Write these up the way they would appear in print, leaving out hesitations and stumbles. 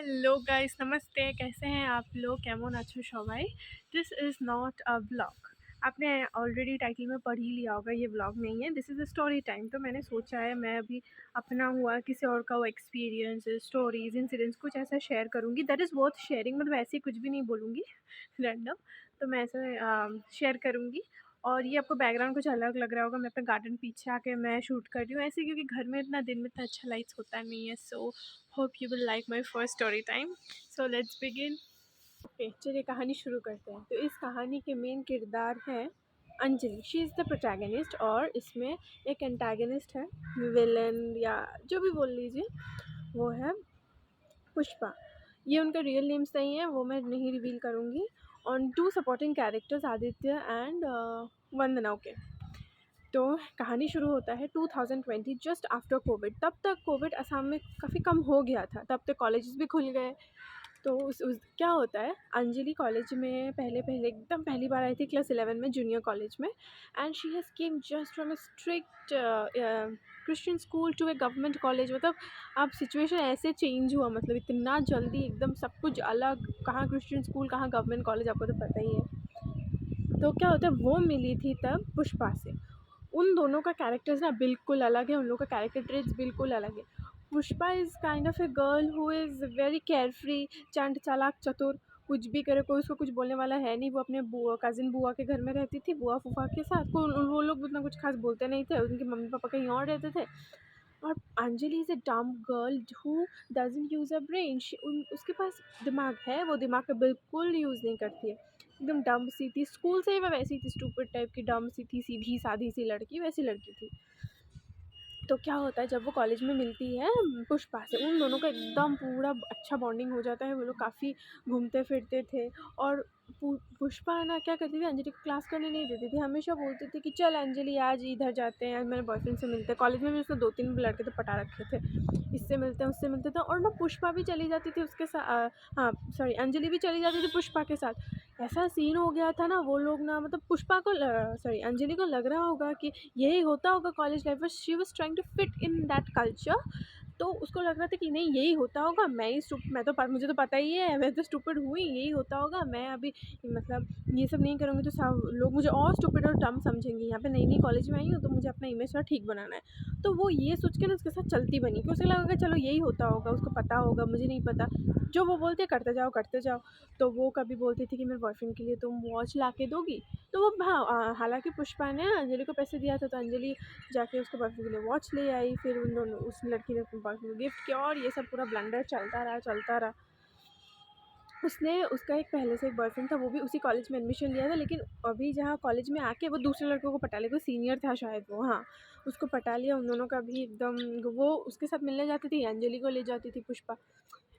Hello guys, नमस्ते। कैसे हैं आप लोग? কেমন আছো সবাই? This is not a blog. आपने ऑलरेडी टाइटल में पढ़ ही लिया होगा, ये ब्लॉग नहीं है, this is a story time. तो मैंने सोचा है मैं अभी अपना हुआ किसी और का वो एक्सपीरियंस, स्टोरीज, इंसिडेंट्स कुछ ऐसा शेयर करूँगी दैट इज़ वर्थ शेयरिंग। मतलब ऐसे ही कुछ भी नहीं बोलूँगी रैंडम। तो मैं ऐसे शेयर करूँगी। और ये आपको बैकग्राउंड कुछ अलग लग रहा होगा, मैं अपना गार्डन पीछे आके मैं शूट कर रही हूँ ऐसे, क्योंकि घर में इतना दिन में इतना अच्छा लाइट्स होता नहीं है। So hope you will like my first story time. So let's begin. Okay, चलिए कहानी शुरू करते हैं। तो इस कहानी के मेन किरदार है Anjali. She is the protagonist, और इसमें एक एंटागनिस्ट है, विलन या जो भी बोल लीजिए, वो है पुष्पा। ये उनका रियल नेम्स नहीं है, वो मैं नहीं रिवील करूँगी। On to supporting characters, Aditya and Vandana. Okay, तो कहानी शुरू होता है 2020, जस्ट आफ्टर कोविड। तब तक कोविड असम में काफ़ी कम हो गया था, तब तक कॉलेजेस भी खुल गए। तो उस क्या होता है, अंजलि कॉलेज में पहले पहले एकदम पहली बार आई थी क्लास 11 में, जूनियर कॉलेज में। And she has came just from a strict Christian school to a government college. मतलब अब सिचुएशन ऐसे चेंज हुआ, मतलब इतना जल्दी एकदम सब कुछ अलग, कहाँ क्रिश्चियन स्कूल कहाँ गवर्नमेंट कॉलेज, आपको तो पता ही है। तो क्या होता है, वो मिली थी तब पुष्पा से। उन दोनों का कैरेक्टर्स ना बिल्कुल अलग है, उन लोगों का कैरेक्टर ट्रेट्स बिल्कुल अलग है। Pushpa is kind of a girl who is very carefree, चंट चालाक चतुर, कुछ भी करे कोई उसको कुछ बोलने वाला है नहीं। वो अपने बुआ, कज़िन बुआ के घर में रहती थी, बुआ फूफा के साथ। वो लोग उतना कुछ खास बोलते नहीं थे, उनके मम्मी पापा कहीं और रहते थे। और Anjali is a dumb girl who doesn't use a brain. उसके पास दिमाग है, वो दिमाग का बिल्कुल यूज़ नहीं करती है। एकदम डम्ब सी थी, स्कूल से ही मैं वैसी थी, स्टूपिड टाइप की, डम्ब सी थी, सीधी साधी सी लड़की, वैसी लड़की थी। तो क्या होता है, जब वो कॉलेज में मिलती है पुष्पा से, उन दोनों का एकदम पूरा अच्छा बॉन्डिंग हो जाता है। वो लोग काफ़ी घूमते फिरते थे। और पुष्पा ना क्या करती थी, अंजलि को क्लास करने नहीं देती थी, हमेशा बोलती थी कि चल अंजलि आज इधर जाते हैं, आज मेरे बॉयफ्रेंड से मिलते हैं। कॉलेज में भी उसने 2-3 लड़के तो पटा रखे थे, इससे मिलते हैं उससे मिलते थे। और ना पुष्पा भी चली जाती थी उसके साथ, हाँ सॉरी, अंजलि भी चली जाती थी पुष्पा के साथ। ऐसा सीन हो गया था ना, वो लोग ना, मतलब पुष्पा को सॉरी अंजलि को लग रहा होगा कि यही होता होगा कॉलेज लाइफ में। She was trying to fit in that culture. तो उसको लग रहा था कि नहीं यही होता होगा, मैं तो मुझे तो पता ही है, मैं तो स्टूपिड हुई, यही होता होगा। मैं अभी मतलब ये सब नहीं करूँगी तो सब लोग मुझे और स्टूपिड और डम समझेंगे। यहाँ पे नई नई कॉलेज में आई हूँ, तो मुझे अपना इमेज थोड़ा ठीक बनाना है। तो वो ये सोच के ना उसके साथ चलती बनी, कि उसे लगा चलो यही होता होगा, उसको पता होगा, मुझे नहीं पता। जो वो बोलते करते जाओ करते जाओ। तो वो कभी बोलती थी कि मेरे बॉयफ्रेंड के लिए तुम वॉच ला के दोगी, तो वो हाँ, हालांकि पुष्पा ने अंजलि को पैसे दिया था, तो अंजलि जाके उसके बॉयफ्रेंड के लिए वॉच ले आई। फिर उन दोनों, उस लड़की ने अपने बॉयफ्रेंड को गिफ्ट किया, और ये सब पूरा ब्लंडर चलता रहा चलता रहा। उसने, उसका एक पहले से एक बॉयफ्रेंड था, वो भी उसी कॉलेज में एडमिशन लिया था, लेकिन अभी जहाँ कॉलेज में आके वो दूसरे लड़कों को पटा लिया, कोई सीनियर था शायद वो, हाँ, उसको पटा लिया। उन दोनों का भी एकदम, वो उसके साथ मिलने जाती थी, अंजलि को ले जाती थी पुष्पा।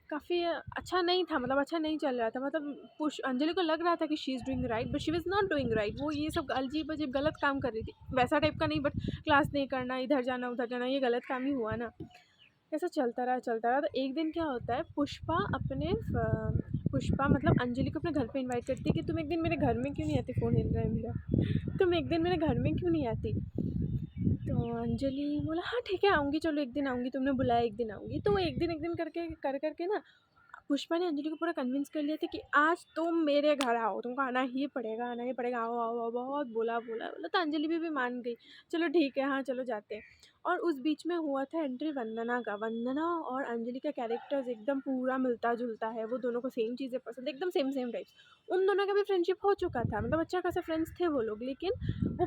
काफ़ी अच्छा नहीं था, मतलब अच्छा नहीं चल रहा था। मतलब अंजलि को लग रहा था कि she is doing right, but she was not doing right. वो ये सब अजीब अजीब गलत काम कर रही थी, वैसा टाइप का नहीं, बट क्लास नहीं करना, इधर जाना उधर जाना, ये गलत काम ही हुआ ना। ऐसा चलता रहा चलता रहा। तो एक दिन क्या होता है, पुष्पा मतलब अंजलि को अपने घर पे इनवाइट करती है कि तुम एक दिन मेरे घर में क्यों नहीं आती, फ़ोन हिल रहा है मेरा, तुम एक दिन मेरे घर में क्यों नहीं आती। तो अंजलि बोला हाँ ठीक है आऊँगी, चलो एक दिन आऊँगी, तुमने बुलाया एक दिन आऊँगी। तो वो एक दिन करके कर करके ना, पुष्पा ने अंजलि को पूरा कन्विंस कर लिया था कि आज तुम मेरे घर आओ, तुमको आना ही पड़ेगा, आना ही पड़ेगा, आओ आओ आओ। बहुत बोला बोला बोला, तो अंजलि भी मान गई, चलो ठीक है हाँ चलो जाते हैं। और उस बीच में हुआ था एंट्री वंदना का। वंदना और अंजलि का कैरेक्टर्स एकदम पूरा मिलता जुलता है, वो दोनों को सेम चीज़ें पसंद, एकदम सेम सेम टाइप्स। उन दोनों का भी फ्रेंडशिप हो चुका था, मतलब अच्छा खासा फ्रेंड्स थे वो लोग। लेकिन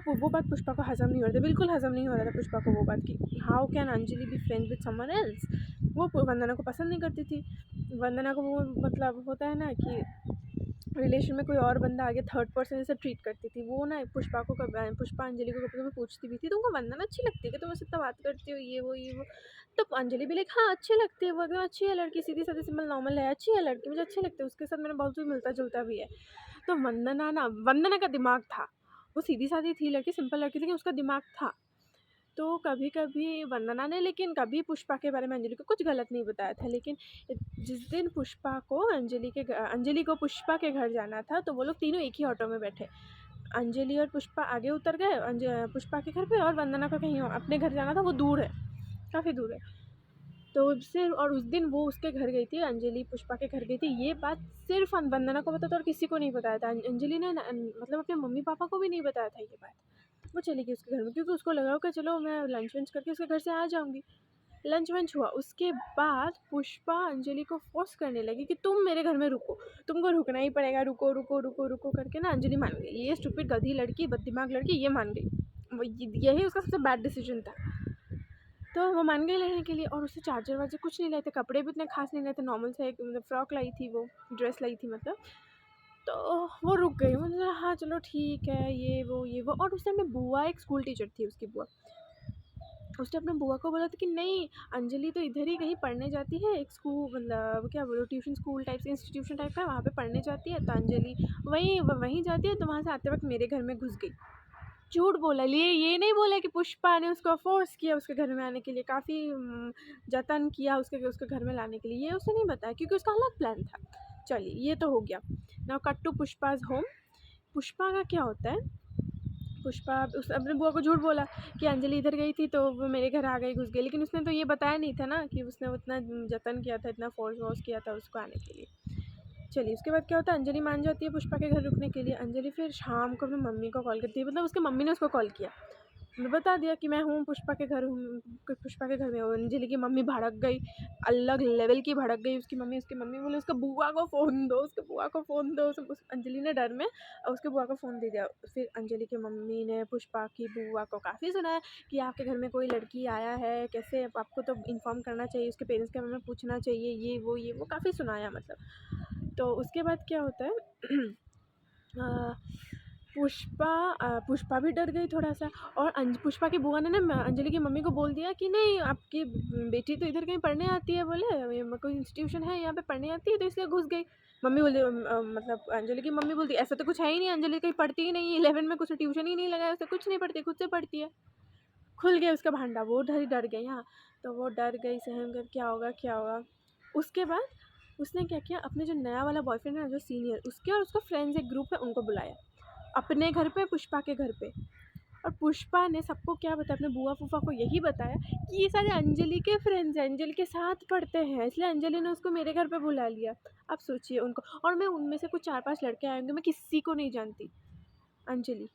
वो बात पुष्पा को हज़म नहीं हो रहा था, बिल्कुल हज़म नहीं हो रहा था पुष्पा को वो बात, कि how can Anjali be friends with someone else. वो वंदना को पसंद नहीं करती थी। वंदना को वो, मतलब होता है ना कि रिलेशन में कोई और बंदा आगे थर्ड पर्सन जैसे ट्रीट करती थी वो ना। पुष्पा अंजलि को कभी कभी पूछती भी थी, तुमको वंदना अच्छी लगती है कि तुम उससे इतना बात करती हो, ये वो। तो अंजलि भी लाइक हाँ अच्छी लगती है, वो एकदम अच्छी है लड़की, सीधी सादी सिंपल नॉर्मल है, अच्छी है लड़की, मुझे अच्छी लगती है, उसके साथ मेरा बहुत मिलता जुलता भी है। तो वंदना का दिमाग था, वो सीधी सादी थी लड़की, सिंपल लड़की थी, लेकिन उसका दिमाग था। तो कभी कभी वंदना ने, लेकिन कभी पुष्पा के बारे में अंजलि को कुछ गलत नहीं बताया था। लेकिन जिस दिन अंजलि को पुष्पा के घर जाना था, तो वो लोग तीनों एक ही ऑटो में बैठे। अंजलि और पुष्पा आगे उतर गए पुष्पा के घर पे, और वंदना को कहीं और अपने घर जाना था, वो दूर है, काफ़ी दूर है। तो सिर्फ और उस दिन वो उसके घर गई थी, अंजलि पुष्पा के घर गई थी। ये बात सिर्फ वंदना को पता था और किसी को नहीं बताया था। अंजलि ने मतलब अपने मम्मी पापा को भी नहीं बताया था ये बात। वो चली गई उसके घर में क्योंकि उसको लगा कि चलो मैं लंच वंच करके उसके घर से आ जाऊँगी। लंच वंच हुआ, उसके बाद पुष्पा अंजलि को फोर्स करने लगी कि तुम मेरे घर में रुको, तुमको रुकना ही पड़ेगा, रुको रुको रुको रुको करके ना अंजलि मान गई। ये स्टूपिड गधी लड़की, बददिमाग लड़की, ये मान गई। यही उसका सबसे बैड डिसीजन था। तो वो मान गई लेने के लिए और उससे चार्जर वार्जर कुछ नहीं लाए थे, कपड़े भी इतने खास नहीं लाए थे, नॉर्मल से एक मतलब फ्रॉक लाई थी, वो ड्रेस लाई थी मतलब। तो वो रुक गई, मतलब हाँ चलो ठीक है, ये वो। और उस टाइम में बुआ, एक स्कूल टीचर थी उसकी बुआ, उसने अपने बुआ को बोला था कि नहीं, अंजलि तो इधर ही कहीं पढ़ने जाती है, एक स्कूल मतलब क्या बोलो, ट्यूशन स्कूल टाइप से, इंस्टीट्यूशन टाइप का, वहाँ पे पढ़ने जाती है। तो अंजलि वहीं जाती है। तो वहाँ से आते वक्त मेरे घर में घुस गई। झूठ बोला। ये नहीं बोला कि पुष्पा ने उसको फोर्स किया उसके घर में आने के लिए, काफ़ी जतन किया उसके घर में लाने के लिए, ये उसने नहीं बताया क्योंकि उसका अलग प्लान था। चलिए ये तो हो गया। Now cut to Pushpa's home. Pushpa का क्या होता है, पुष्पा उस अपने बुआ को झूठ बोला कि अंजलि इधर गई थी तो वो मेरे घर आ गई, घुस गई। लेकिन उसने तो ये बताया नहीं था ना कि उसने उतना जतन किया था, इतना फोर्स वोर्स किया था उसको आने के लिए। चलिए उसके बाद क्या होता है, अंजलि मान जाती है पुष्पा के घर रुकने के लिए। अंजलि फिर शाम को अपनी मम्मी को कॉल करती है, मतलब उसके मम्मी ने उसको कॉल किया, मैं बता दिया कि मैं हूँ पुष्पा के घर हूँ, पुष्पा के घर में हूँ। अंजलि की मम्मी भड़क गई, अलग लेवल की भड़क गई उसकी मम्मी बोले उसके बुआ को फ़ोन दो, उसके बुआ को फ़ोन दो। अंजलि ने डर में उसके बुआ को फ़ोन दे दिया। फिर अंजलि की मम्मी ने पुष्पा की बुआ को काफ़ी सुनाया कि आपके घर में कोई लड़की आया है, कैसे आपको तो इन्फॉर्म करना चाहिए, उसके पेरेंट्स के बारे में पूछना चाहिए, ये वो काफ़ी सुनाया मतलब। तो उसके बाद क्या होता है पुष्पा भी डर गई थोड़ा सा। और पुष्पा की बुआ ने ना अंजलि की मम्मी को बोल दिया कि नहीं, आपकी बेटी तो इधर कहीं पढ़ने आती है, बोले कोई इंस्टीट्यूशन है यहाँ पे पढ़ने आती है, तो इसलिए घुस गई। मम्मी बोली मतलब अंजलि की मम्मी बोलती ऐसा तो कुछ है ही नहीं, अंजलि कहीं पढ़ती ही नहीं है, 11 में कुछ ट्यूशन ही नहीं लगाया, उसे कुछ नहीं पढ़ती, खुद से पढ़ती है। खुल गया उसका भांडा, वो डर गई। हाँ, तो वो डर गई, सहम कर क्या होगा। उसके बाद उसने क्या किया, अपने जो नया वाला बॉयफ्रेंड है ना, जो सीनियर, उसके और उसका फ्रेंड्स एक ग्रुप है, उनको बुलाया अपने घर पे, पुष्पा के घर पे। और पुष्पा ने सबको क्या बताया, अपने बुआ फूफा को यही बताया कि ये सारे अंजलि के फ्रेंड्स हैं, अंजलि के साथ पढ़ते हैं, इसलिए अंजलि ने उसको मेरे घर पे बुला लिया। अब सोचिए उनको, और मैं उनमें से कुछ 4-5 लड़के आए होंगे, मैं किसी को नहीं जानती। अंजलि,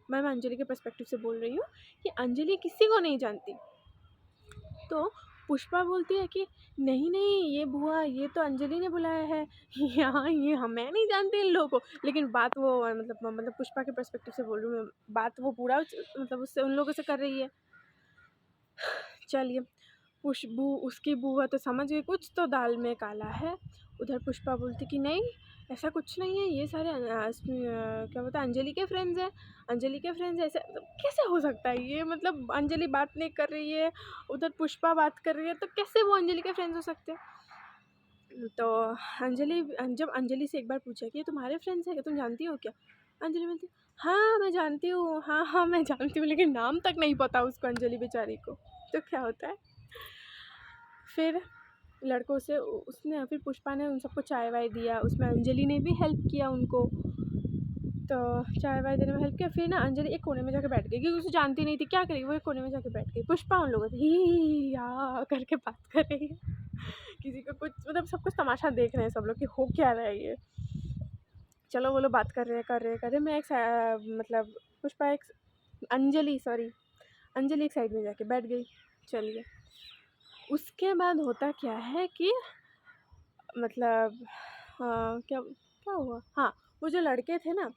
मैं अंजलि के पर्सपेक्टिव से बोल रही हूँ कि अंजलि किसी को नहीं जानती। तो पुष्पा बोलती है कि नहीं ये बुआ, ये तो अंजलि ने बुलाया है यहाँ, ये मैं नहीं जानती इन लोगों को। लेकिन बात वो मतलब पुष्पा के पर्सपेक्टिव से बोल रही हूँ मैं, बात वो पूरा मतलब उससे उन लोगों से कर रही है। चलिए खुशबू, उसकी बुआ तो समझ गई कुछ तो दाल में काला है। उधर पुष्पा बोलती कि नहीं, ऐसा कुछ नहीं है, ये सारे क्या बोलते हैं, अंजलि के फ्रेंड्स हैं, अंजलि के फ्रेंड्स ऐसे कैसे हो सकता है ये, मतलब अंजलि बात नहीं कर रही है, उधर पुष्पा बात कर रही है, तो कैसे वो अंजलि के फ्रेंड्स हो सकते हैं। तो जब अंजलि से एक बार पूछा कि ये तुम्हारे फ्रेंड्स हैं क्या, तुम जानती हो क्या, अंजलि बोलती हाँ मैं जानती हूँ, हाँ मैं जानती हूँ, लेकिन नाम तक नहीं पता उसको, अंजलि बेचारी को। तो क्या होता है, फिर लड़कों से उसने, फिर पुष्पा ने उन सबको चाय वाय दिया, उसमें अंजलि ने भी हेल्प किया उनको। तो चाय वाय देने में हेल्प किया। फिर ना अंजलि एक कोने में जाके बैठ गई क्योंकि उसे जानती नहीं थी क्या करेगी, वो एक कोने में जाके बैठ गई। पुष्पा उन लोगों से ही या करके बात कर रही है, किसी को कुछ मतलब सब कुछ तमाशा देख रहे हैं सब लोग कि हो क्या रहा है ये। चलो वो लोग बात कर रहे हैं। मैं एक मतलब पुष्पा एक अंजलि एक साइड में जाके बैठ गई। चलिए उसके बाद होता क्या है कि मतलब क्या क्या हुआ, हाँ वो जो लड़के थे ना,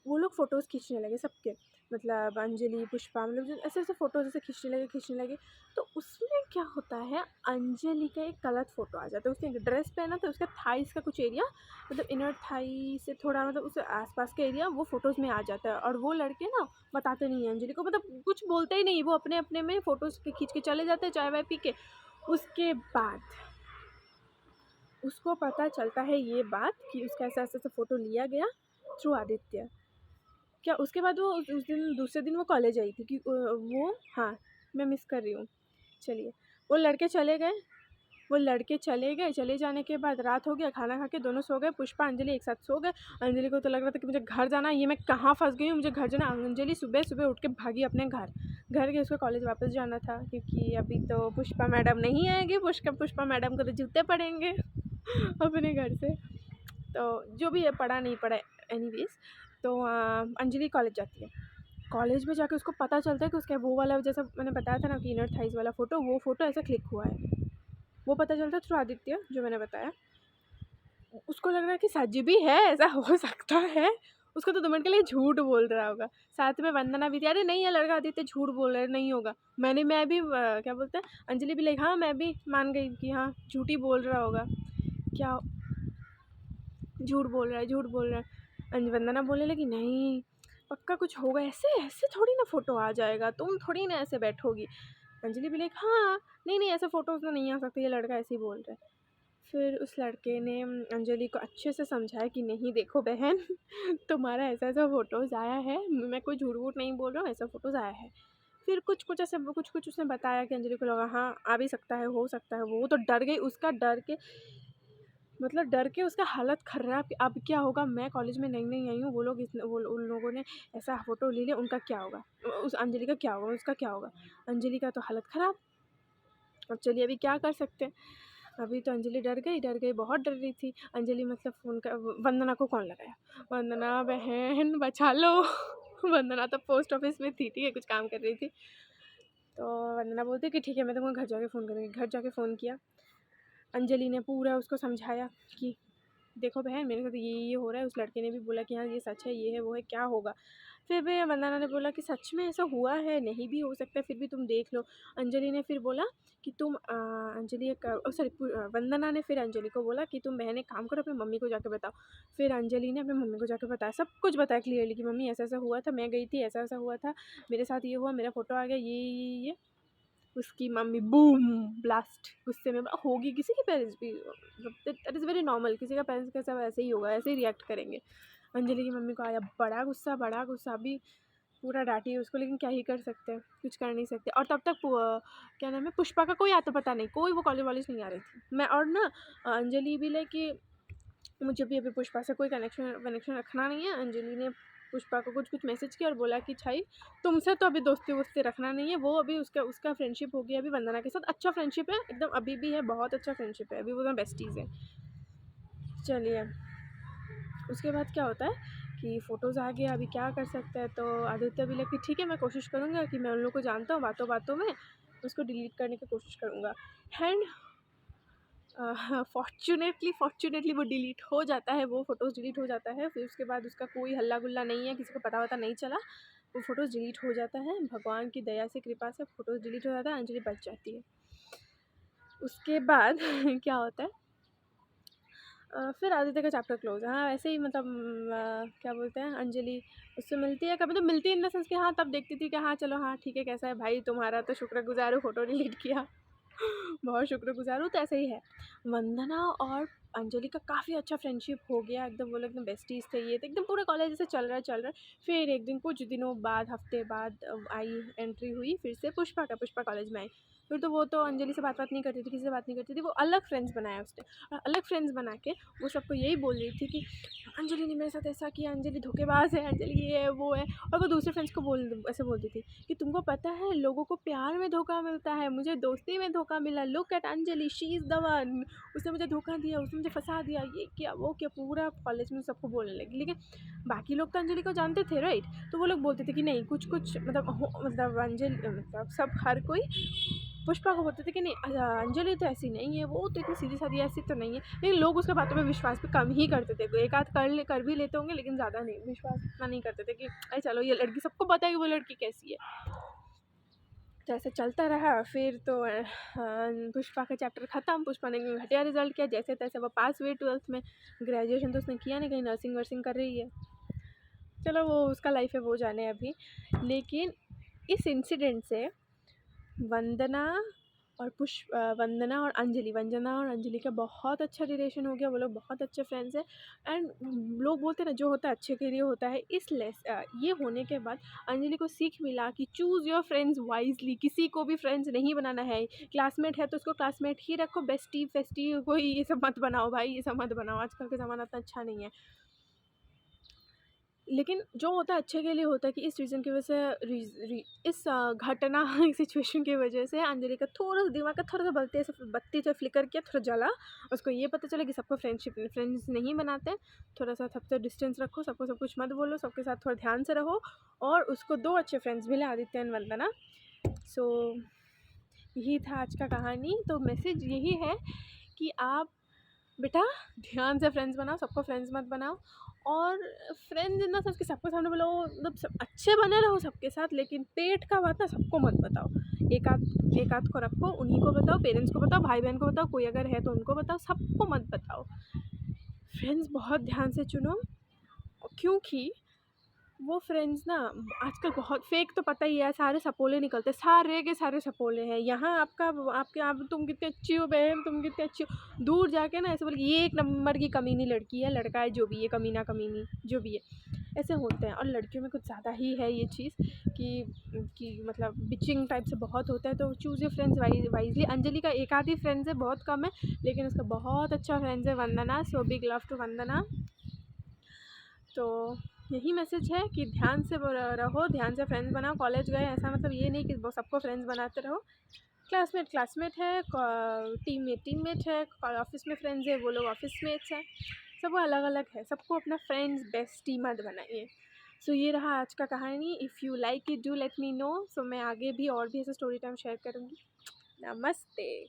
वो लोग फ़ोटोज़ खींचने लगे सबके, मतलब अंजलि पुष्पा, मतलब जो ऐसे फ़ोटोज़ ऐसे खींचने लगे। तो उसमें क्या होता है, अंजलि का एक गलत फ़ोटो आ जाता है। उसने ड्रेस पहना था, उसका थाइस का कुछ एरिया, मतलब इनर थाई से थोड़ा मतलब उसके आसपास का एरिया वो फ़ोटोज़ में आ जाता है। और वो लड़के ना बताते नहीं हैं अंजलि को, मतलब कुछ बोलते ही नहीं, वो अपने अपने में फ़ोटोज़ खींच के चले जाते हैं चाय वाय पी के। उसके बाद उसको पता चलता है ये बात कि उसका ऐसा फ़ोटो लिया गया थ्रू आदित्य। क्या उसके बाद वो उस दिन दूसरे दिन वो कॉलेज आई थी कि वो, हाँ मैं मिस कर रही हूँ। चलिए वो लड़के चले गए, चले जाने के बाद रात हो गया, खाना खा के दोनों सो गए, पुष्पा अंजलि एक साथ सो गए। अंजलि को तो लग रहा था कि मुझे घर जाना है, ये मैं कहाँ फंस गई हूँ, मुझे घर जाना। अंजलि सुबह सुबह उठ के भागी अपने घर। घर के उसको कॉलेज वापस जाना था क्योंकि अभी तो पुष्पा मैडम नहीं आएगी, पुष्पा मैडम को तो जूते पड़ेंगे अपने घर से। तो जो भी है, पढ़ा नहीं पढ़ा एनीवेज, तो अंजलि कॉलेज जाती है। कॉलेज में जाके उसको पता चलता है कि उसका वो वाला, जैसा मैंने बताया था ना कि इनर थाइज वाला फ़ोटो, वो फ़ोटो ऐसा क्लिक हुआ है। वो पता चलता है थ्रू आदित्य, जो मैंने बताया। उसको लग रहा है कि सच भी है, ऐसा हो सकता है। उसको तो 2 मिनट के लिए झूठ बोल रहा होगा। साथ में वंदना भी थी, अरे नहीं, ये लड़का आदित्य झूठ बोल रहा है, नहीं होगा। मैं भी क्या बोलते हैं, अंजलि भी लाइक हाँ, मैं भी मान गई कि हाँ झूठ ही बोल रहा होगा। क्या झूठ बोल रहा है, झूठ बोल रहा है। वंदना बोलने लगी नहीं, पक्का कुछ होगा, ऐसे ऐसे थोड़ी ना फ़ोटो आ जाएगा, तुम थोड़ी ना ऐसे बैठोगी। अंजलि भी लाइक हाँ, नहीं ऐसे फ़ोटोज़ तो नहीं आ सकते, ये लड़का ऐसे ही बोल रहा है। फिर उस लड़के ने अंजलि को अच्छे से समझाया कि नहीं देखो बहन, तुम्हारा ऐसा फ़ोटोज़ आया है, मैं कोई झूठ वूठ नहीं बोल रहा हूँ, ऐसा फ़ोटोज़ आया है। फिर कुछ ऐसे कुछ उसने बताया कि अंजलि को लगा हाँ आ भी सकता है, हो सकता है। वो तो डर गई, उसका डर के मतलब डर के उसका हालत ख़राब कि अब क्या होगा, मैं कॉलेज में नई आई हूँ, वो लोग उन लोगों ने ऐसा फ़ोटो ले लिया, उनका क्या होगा, उस अंजलि का क्या होगा, उसका क्या होगा। अंजलि का तो हालत ख़राब। अब चलिए अभी क्या कर सकते हैं। अभी तो अंजलि डर गई, बहुत डर रही थी। अंजलि मतलब फ़ोन का वंदना को कौन लगाया, वंदना बहन बचा लो वंदना तो पोस्ट ऑफिस में थी, ठीक है, कुछ काम कर रही थी। तो वंदना बोलती कि ठीक है, मैं तुमको घर जाके फ़ोन करूँगी। घर जाके फ़ोन किया। अंजलि ने पूरा उसको समझाया कि देखो बहन, मेरे साथ ये हो रहा है। उस लड़के ने भी बोला कि हाँ ये सच है, ये है, वो है, क्या होगा। फिर भी वंदना ने बोला कि सच में ऐसा हुआ है, नहीं भी हो सकता है, फिर भी तुम देख लो। अंजलि ने फिर बोला कि तुम अंजलि सॉरी वंदना ने फिर अंजलि को बोला कि तुम बहन एक काम करो, अपनी मम्मी को जाकर बताओ। फिर अंजलि ने अपनी मम्मी को जाकर बताया, सब कुछ बताया क्लियरली कि मम्मी ऐसा हुआ था, मैं गई थी, ऐसा हुआ था, मेरे साथ ये हुआ, मेरा फ़ोटो आ गया, ये। उसकी मम्मी बूम ब्लास्ट गुस्से में होगी, किसी के पेरेंट्स भी, दैट इज़ वेरी नॉर्मल, किसी का पेरेंट्स कैसा वैसे ही होगा, ऐसे ही रिएक्ट करेंगे। अंजलि की मम्मी को आया बड़ा गुस्सा। अभी पूरा डांटी उसको, लेकिन क्या ही कर सकते हैं, कुछ कर नहीं सकते। और तब तक क्या नाम है, पुष्पा का कोई आता पता नहीं, कोई वो कॉलेज वॉलेज नहीं आ रही थी। मैं और ना अंजलि भी ले कि मुझे भी अभी पुष्पा से कोई कनेक्शन रखना नहीं है। अंजलि ने पुष्पा को कुछ मैसेज किया और बोला कि छाई तुमसे तो अभी दोस्ती वोस्ती रखना नहीं है, वो अभी उसका फ्रेंडशिप हो गया अभी वंदना के साथ, अच्छा फ्रेंडशिप है एकदम, अभी भी है, बहुत अच्छा फ्रेंडशिप है, अभी वो दोनों बेस्टीज़ हैं। चलिए उसके बाद क्या होता है कि फ़ोटोज़ आ गया, अभी क्या कर सकते हैं। तो आदित्य भी लगे ठीक है, मैं कोशिश करूँगा कि मैं उन लोग को जानता हूँ, बातों में उसको डिलीट करने की कोशिश करूँगा। एंड फॉर्चुनेटली वो डिलीट हो जाता है, वो फ़ोटोज़ डिलीट हो जाता है। फिर उसके बाद उसका कोई हल्ला गुल्ला नहीं है, किसी को पता वता नहीं चला, वो फ़ोटोज़ डिलीट हो जाता है। भगवान की दया से, कृपा से फ़ोटोज़ डिलीट हो जाता है, अंजलि बच जाती है। उसके बाद क्या होता है, फिर आदित्य का चैप्टर क्लोज है। हाँ वैसे ही मतलब क्या बोलते हैं, अंजलि उससे मिलती है, कभी तो मिलती है इन द सेंस कि हाँ तब देखती थी कि हाँ चलो हाँ ठीक है, कैसा है भाई, तुम्हारा तो शुक्रगुजार हूँ, फ़ोटो डिलीट किया बहुत शुक्रगुजार हूँ। तो ऐसे ही है, वंदना और अंजलि का काफ़ी अच्छा फ्रेंडशिप हो गया एकदम, वो लोग एकदम बेस्टीज थे, ये तो एकदम पूरे कॉलेज से चल रहा है। फिर एक दिन कुछ दिनों बाद, हफ्ते बाद आई एंट्री हुई फिर से पुष्पा कॉलेज में आई। फिर तो वो तो अंजलि से बात नहीं करती थी, किसी से बात नहीं करती थी, वो अलग फ्रेंड्स बनाया उसने। और अलग फ्रेंड्स बना के वो सबको यही बोल रही थी कि अंजलि ने मेरे साथ ऐसा किया, अंजलि धोखेबाज है, अंजलि ये है वो है। और वो दूसरे फ्रेंड्स को ऐसे बोलती थी कि तुमको पता है लोगों को प्यार में धोखा मिलता है, मुझे दोस्ती में धोखा मिला, look at Anjali, she is the one, उसने मुझे धोखा दिया, उसने मुझे फंसा दिया, ये क्या वो क्या, पूरा कॉलेज में सबको बोलने लगी। लेकिन बाकी लोग तो अंजलि को जानते थे राइट, तो वो लोग बोलते थे कि नहीं कुछ मतलब अंजलि मतलब सब हर कोई पुष्पा को बोलते थे कि नहीं अंजलि तो ऐसी नहीं है, वो तो इतनी सीधी सादी ऐसी तो नहीं है। लेकिन लोग उसके बातों में विश्वास भी कम ही करते थे, एक आध कर भी लेते होंगे, लेकिन ज़्यादा नहीं, विश्वास इतना नहीं करते थे कि अरे चलो ये लड़की, सबको पता है कि वो लड़की कैसी है। तो ऐसे चलता रहा। फिर तो पुष्पा का चैप्टर ख़त्म, पुष्पा ने घटिया रिजल्ट किया, जैसे तैसे वो पास हुई 12th में। ग्रेजुएशन तो उसने किया नहीं, कहीं नर्सिंग वर्सिंग कर रही है, चलो वो उसका लाइफ है, वो जाने अभी। लेकिन इस इंसिडेंट से वंदना वंदना और अंजलि का बहुत अच्छा रिलेशन हो गया, वो लोग बहुत अच्छे फ्रेंड्स हैं। एंड लोग बोलते हैं ना जो होता है अच्छे के लिए होता है, ये होने के बाद अंजलि को सीख मिला कि चूज़ योर फ्रेंड्स वाइजली, किसी को भी फ्रेंड्स नहीं बनाना है। क्लासमेट है तो उसको क्लासमेट ही रखो, बेस्टी फेस्टी कोई ये सब मत बनाओ भाई, ये सब मत बनाओ, आजकल का ज़माना इतना अच्छा नहीं है। लेकिन जो होता है अच्छे के लिए होता है कि इस रीज़न की वजह से इस घटना सिचुएशन की वजह से अंजलि का थोड़ा सा दिमाग का थोड़ा सा बत्ती से फ्लिकर किया, थोड़ा जला। उसको ये पता चला कि सबको फ्रेंड्स नहीं बनाते, थोड़ा सा सबसे डिस्टेंस रखो, सबको सब कुछ मत बोलो, सबके साथ थोड़ा ध्यान से रहो। और उसको 2 अच्छे फ्रेंड्स मिले, आदित्य एंड वंदना। सो यही था आज का कहानी। तो मैसेज यही है कि आप बेटा ध्यान से फ्रेंड्स बनाओ, सबको फ्रेंड्स मत बनाओ। और फ्रेंड्स इन द सेंस कि सबके सामने बोलो, मतलब सब अच्छे बने रहो सबके साथ, लेकिन पेट का बात ना सबको मत बताओ। एक आध को रखो, उन्हीं को बताओ, पेरेंट्स को बताओ, भाई बहन को बताओ, कोई अगर है तो उनको बताओ, सबको मत बताओ। फ्रेंड्स बहुत ध्यान से चुनो, क्योंकि वो फ्रेंड्स ना आजकल बहुत फेक, तो पता ही है, सारे सपोले निकलते, सारे के सारे सपोले हैं। यहाँ आपके आप तुम कितनी अच्छी हो बहन, तुम कितनी अच्छी हो, दूर जाके ना ऐसे बोले ये एक नंबर की कमीनी लड़की है, लड़का है जो भी है, कमीना कमीनी जो भी है, ऐसे होते हैं। और लड़कियों में कुछ ज़्यादा ही है ये चीज़ कि मतलब बिचिंग टाइप से बहुत होता है। तो choose your friends wisely. Anjali का एक आध ही फ्रेंड्स है, बहुत कम है, लेकिन उसका बहुत अच्छा फ्रेंड्स है वंदना। सो बिग लव टू वंदना। तो यही मैसेज है कि ध्यान से रहो, ध्यान से फ्रेंड्स बनाओ। कॉलेज गए ऐसा मतलब ये नहीं कि सबको फ्रेंड्स बनाते रहो। क्लासमेट है, टीममेट है, ऑफिस में फ्रेंड्स है, वो लोग ऑफिस मेट्स हैं, सबको अलग अलग है, सबको अपना फ्रेंड्स बेस्टी मत बनाइए। सो ये रहा आज का कहानी। If you like it do let me know. So मैं आगे भी और भी ऐसे स्टोरी टाइम शेयर करूँगी। नमस्ते।